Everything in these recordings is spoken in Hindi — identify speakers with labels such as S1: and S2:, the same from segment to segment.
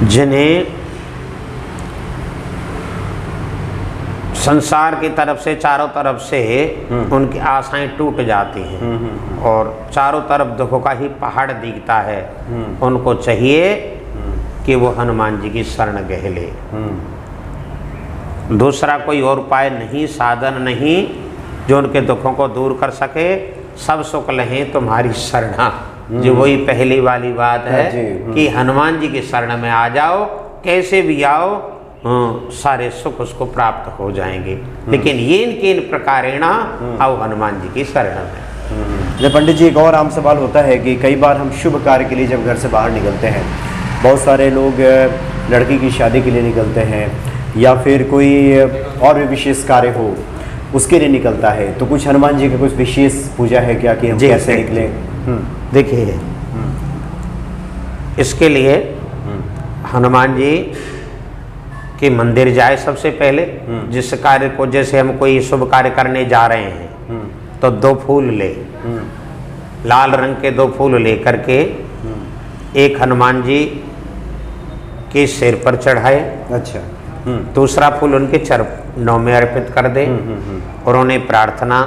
S1: जिन्हें संसार की तरफ से चारों तरफ से उनकी आशाएं टूट जाती हैं और चारों तरफ दुखों का ही पहाड़ दिखता है, उनको चाहिए कि वो हनुमान जी की शरण गह ले। दूसरा कोई और उपाय नहीं, साधन नहीं जो उनके दुखों को दूर कर सके। सब सुख लहें तुम्हारी शरणा, जो वही पहली वाली बात है कि हनुमान जी की शरण में आ जाओ, कैसे भी आओ सारे सुख उसको प्राप्त हो जाएंगे। लेकिन ये इन प्रकारेण आओ हनुमान जी की शरण में।
S2: जब पंडित जी, एक और आम सवाल होता है कि कई बार हम शुभ कार्य के लिए जब घर से बाहर निकलते हैं, बहुत सारे लोग लड़की की शादी के लिए निकलते हैं या फिर कोई और भी विशेष कार्य हो उसके लिए निकलता है, तो कुछ हनुमान जी का कुछ विशेष पूजा है क्या कि हम कैसे निकलें?
S1: देखिए, इसके लिए हनुमान जी के मंदिर जाए सबसे पहले। जिस कार्य को, जैसे हम कोई शुभ कार्य करने जा रहे हैं तो 2 फूल ले, लाल रंग के 2 फूल ले करके एक हनुमान जी के सिर पर चढ़ाए।
S2: अच्छा।
S1: दूसरा फूल उनके चरणों में अर्पित कर दे और उन्हें प्रार्थना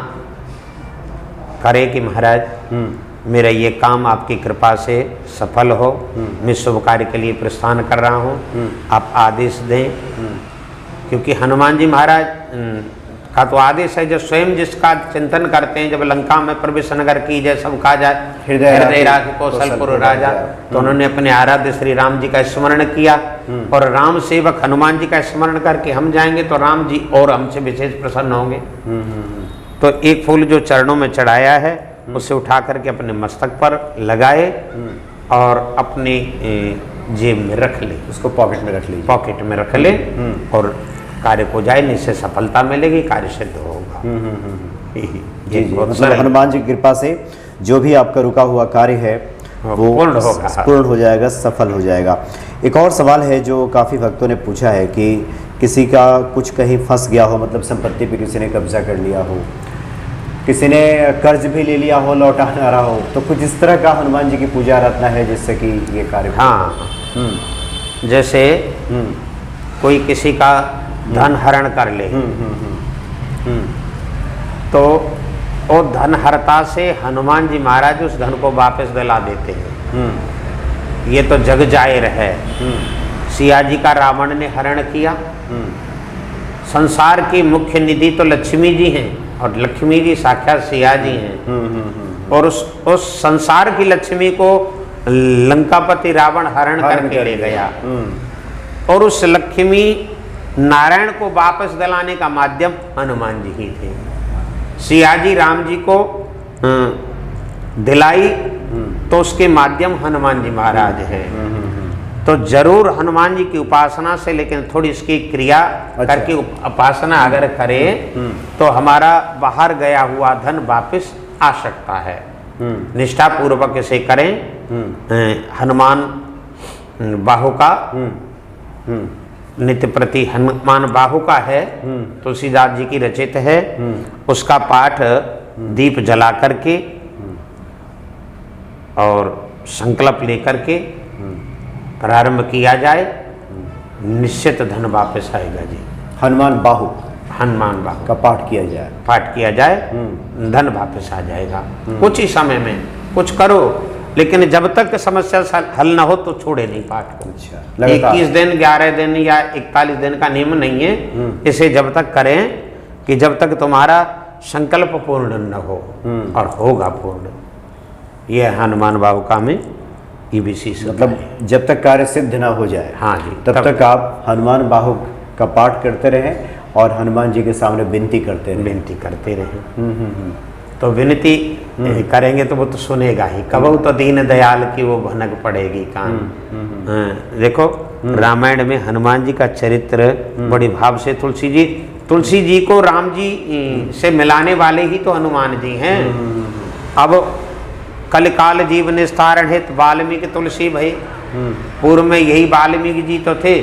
S1: करे कि महाराज मेरा ये काम आपकी कृपा से सफल हो, मैं शुभ कार्य के लिए प्रस्थान कर रहा हूँ, आप आदेश दें। क्योंकि हनुमान जी महाराज का तो आदेश है, जो स्वयं जिसका चिंतन करते हैं, जब लंका में प्रवेश नगर की जय सब कहा जाए, हृदय राखी कौशलपुर राजा, तो उन्होंने अपने आराध्य श्री राम जी का स्मरण किया और राम सेवक हनुमान जी का स्मरण करके हम जाएंगे तो राम जी और हमसे विशेष प्रसन्न होंगे। तो एक फूल जो चरणों में चढ़ाया है उसे उठा करके अपने मस्तक पर लगाए और अपने जेब में रख ले,
S2: उसको पॉकेट में रख लीजिए,
S1: पॉकेट में रख ले और कार्य को जाए, इससे सफलता मिलेगी, कार्य सिद्ध होगा।
S2: जी, मतलब हनुमान जी की कृपा से जो भी आपका रुका हुआ कार्य है वो पूर्ण हो जाएगा, सफल हो जाएगा। एक और सवाल है जो काफ़ी भक्तों ने पूछा है कि किसी का कुछ कहीं फंस गया हो, मतलब संपत्ति पे किसी ने कब्जा कर लिया हो, किसी ने कर्ज भी ले लिया हो, लौटा ना रहा हो, तो कुछ इस तरह का हनुमान जी की पूजा आराधना है जिससे कि ये कार्य।
S1: हाँ, जैसे कोई किसी का धन हरण कर ले तो वो धन हरता से हनुमान जी महाराज उस धन को वापस दिला देते हैं। ये तो जग जाहिर है। सिया जी का रावण ने हरण किया। संसार की मुख्य निधि तो लक्ष्मी जी हैं और लक्ष्मी जी साक्षात सिया जी हैं और उस संसार की लक्ष्मी को लंकापति रावण हरण करके ले गया और उस लक्ष्मी नारायण को वापस दिलाने का माध्यम हनुमान जी ही थे। सिया जी राम जी को दिलाई तो उसके माध्यम हनुमान जी महाराज हैं। तो जरूर हनुमान जी की उपासना से, लेकिन थोड़ी इसकी क्रिया करके उपासना अगर करें तो हमारा बाहर गया हुआ धन वापस आ सकता है। निष्ठा पूर्वक इसे करें। हनुमान बाहु का नित्य प्रति हनुमान बाहु का है, तुलसीदास जी की रचित है। उसका पाठ दीप जला करके और संकल्प लेकर के प्रारंभ किया जाए, निश्चित धन वापस आएगा जी।
S2: हनुमान बाहु
S1: का
S2: पाठ किया जाए,
S1: धन वापस आ जाएगा। कुछ ही समय में कुछ करो, लेकिन जब तक समस्या हल ना हो तो छोड़े नहीं पाठ को। 21 दिन 11 दिन या 41 दिन का नियम नहीं है। इसे जब तक करें कि जब तक तुम्हारा संकल्प पूर्ण न हो, और होगा पूर्ण। यह हनुमान बाबू का में ये विशेष,
S2: मतलब जब तक कार्य सिद्ध ना हो जाए,
S1: हाँ जी,
S2: तब तक आप हनुमान बाहु का पाठ करते रहें और हनुमान जी के सामने विनती करते रहें।
S1: तो विनती करेंगे तो वो तो सुनेगा ही। कबहू तो दीन दयाल की वो भनक पड़ेगी कान। देखो रामायण में हनुमान जी का चरित्र बड़ी भाव से तुलसी जी को राम जी से मिलाने वाले ही तो हनुमान जी हैं। अब कलिकाल जीव निस्तारण हित वाल्मीकि तुलसी भई, पूर्व में यही वाल्मीकि जी तो थे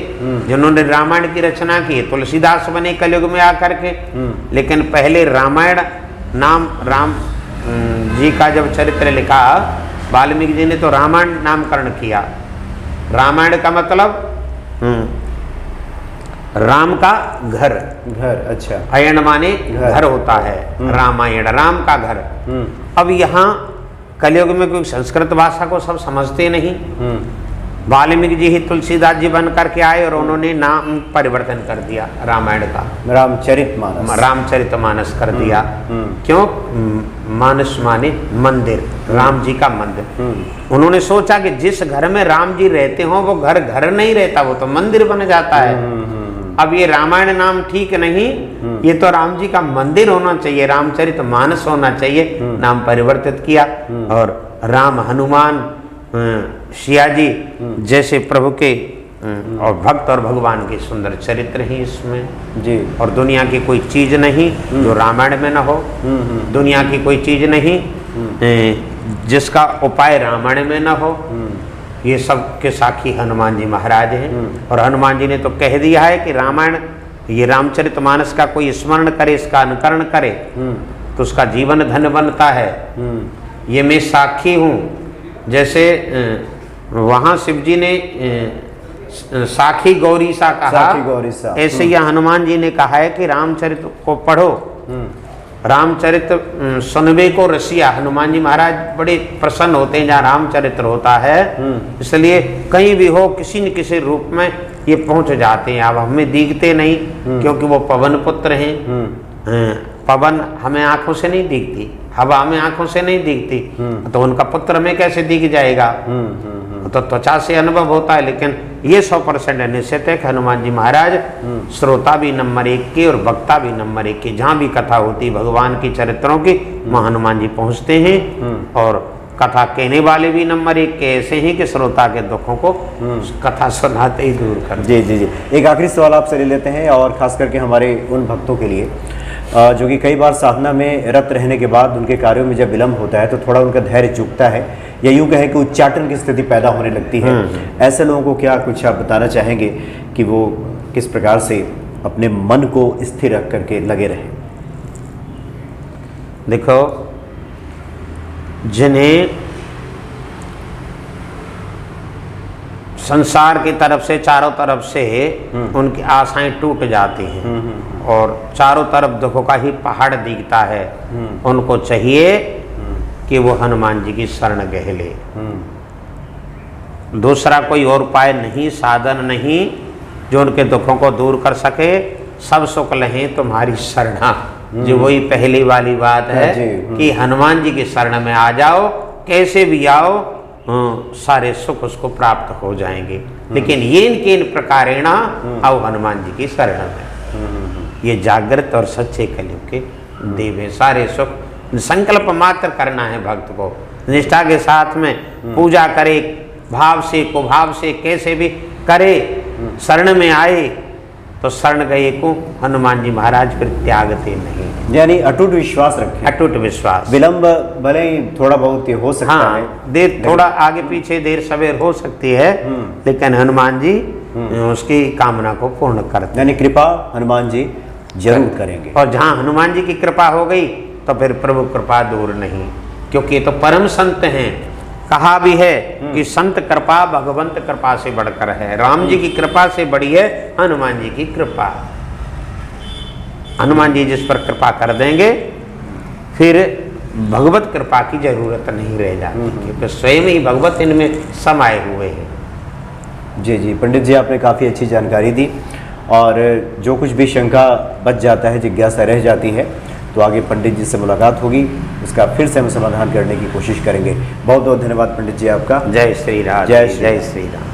S1: जिन्होंने रामायण की रचना की। तुलसीदास बने कलयुग में आकर के, लेकिन पहले रामायण नाम राम जी का जब चरित्र लिखा वाल्मीकि जी ने तो रामायण नामकरण किया। रामायण का मतलब राम का घर,
S2: घर, अच्छा,
S1: अयन माने घर होता है, रामायण राम का घर। अब यहाँ कलयुग में कोई संस्कृत भाषा को सब समझते नहीं, वाल्मीकि जी ही तुलसीदास जी बन करके आए और उन्होंने नाम परिवर्तन कर दिया रामायण का, रामचरितमानस कर दिया। क्यों? मानस माने मंदिर, राम जी का मंदिर। उन्होंने सोचा कि जिस घर में राम जी रहते हो वो घर घर नहीं रहता, वो तो मंदिर बन जाता है। अब ये रामायण नाम ठीक नहीं, ये तो राम जी का मंदिर होना चाहिए, रामचरितमानस होना चाहिए। नाम परिवर्तित किया और राम, हनुमान, सिया जी जैसे प्रभु के और भक्त और भगवान के सुंदर चरित्र हैं इसमें जी। और दुनिया की कोई चीज नहीं जो रामायण में न हो, दुनिया की कोई चीज नहीं जिसका उपाय रामायण में न हो। ये सब के साक्षी हनुमान जी महाराज हैं। और हनुमान जी ने तो कह दिया है कि रामायण, ये रामचरितमानस का कोई स्मरण करे, इसका अनुकरण करे तो उसका जीवन धन्य बनता है। ये मैं साक्षी हूँ। जैसे वहाँ शिव जी ने साखी गौरी सा कहा, ऐसे यह हनुमान जी ने कहा है कि रामचरित को पढ़ो, रामचरित सुनबे को रसिया। हनुमान जी महाराज बड़े प्रसन्न होते हैं जहाँ रामचरित्र होता है, इसलिए कहीं भी हो किसी न किसी रूप में ये पहुंच जाते हैं। अब हमें दिखते नहीं क्योंकि वो पवन पुत्र हैं। पवन हमें आंखों से नहीं दिखती, हवा हमें आंखों से नहीं दिखती, तो उनका पुत्र में कैसे दिख जाएगा? तो त्वचा से अनुभव होता है। लेकिन ये 100% निश्चित है कि हनुमान जी महाराज श्रोता भी नंबर 1 के और वक्ता भी नंबर 1 के। जहाँ भी कथा होती भगवान की चरित्रों की, वहाँ हनुमान जी पहुँचते हैं। और कथा कहने वाले भी नंबर 1 के ऐसे हैं कि श्रोता के दुखों को कथा सुनाते ही दूर कर।
S2: जी जी जी। एक आखिरी सवाल आपसे ले लेते हैं, और खास करके हमारे उन भक्तों के लिए जो कि कई बार साधना में रत रहने के बाद उनके कार्यों में जब विलम्ब होता है तो थोड़ा उनका धैर्य चूकता है, या यूँ कहें कि उच्चाटन की स्थिति पैदा होने लगती है। ऐसे लोगों को क्या कुछ आप बताना चाहेंगे कि वो किस प्रकार से अपने मन को स्थिर रख करके लगे रहें?
S1: देखो, जिन्हें संसार की तरफ से चारों तरफ से उनकी आशाएं टूट जाती हैं और चारों तरफ दुखों का ही पहाड़ दिखता है, उनको चाहिए कि वो हनुमान जी की शरण गह ले। दूसरा कोई और उपाय नहीं, साधन नहीं जो उनके दुखों को दूर कर सके। सब सुख लहें तुम्हारी शरणा, जो वही पहली वाली बात है कि हनुमान जी की शरण में आ जाओ, कैसे भी आओ, सारे सुख उसको प्राप्त हो जाएंगे। लेकिन ये इन प्रकारेण आओ हनुमान जी की शरण में। ये जागृत और सच्चे कलयुग के देव हैं। सारे सुख संकल्प मात्र करना है भक्त को, निष्ठा के साथ में पूजा करे, भाव से कुभाव से कैसे भी करे, शरण में आए तो शरण गए को हनुमान जी महाराज फिर त्यागते नहीं।
S2: यानी अटूट विश्वास रखें।
S1: अटूट विश्वास।
S2: विलंब भले ही थोड़ा बहुत हो सकता है,
S1: देर थोड़ा आगे पीछे देर सवेर हो सकती है, लेकिन हनुमान जी उसकी कामना को पूर्ण करते।
S2: यानी कृपा हनुमान जी जरूर करेंगे।
S1: और जहाँ हनुमान जी की कृपा हो गई तो फिर प्रभु कृपा दूर नहीं, क्योंकि ये तो परम संत हैं। कहा भी है कि संत कृपा भगवंत कृपा से बढ़कर है। राम जी की कृपा से बड़ी है हनुमान जी की कृपा। हनुमान जी जिस पर कृपा कर देंगे फिर भगवत कृपा की जरूरत नहीं रह जाती, क्योंकि स्वयं ही भगवत इनमें समाये हुए हैं।
S2: जी जी पंडित जी, आपने काफ़ी अच्छी जानकारी दी, और जो कुछ भी शंका बच जाता है, जिज्ञासा रह जाती है, तो आगे पंडित जी से मुलाकात होगी, उसका फिर से हम समाधान करने की कोशिश करेंगे। बहुत बहुत धन्यवाद पंडित जी आपका।
S1: जय श्री राम।
S2: जय श्री राम।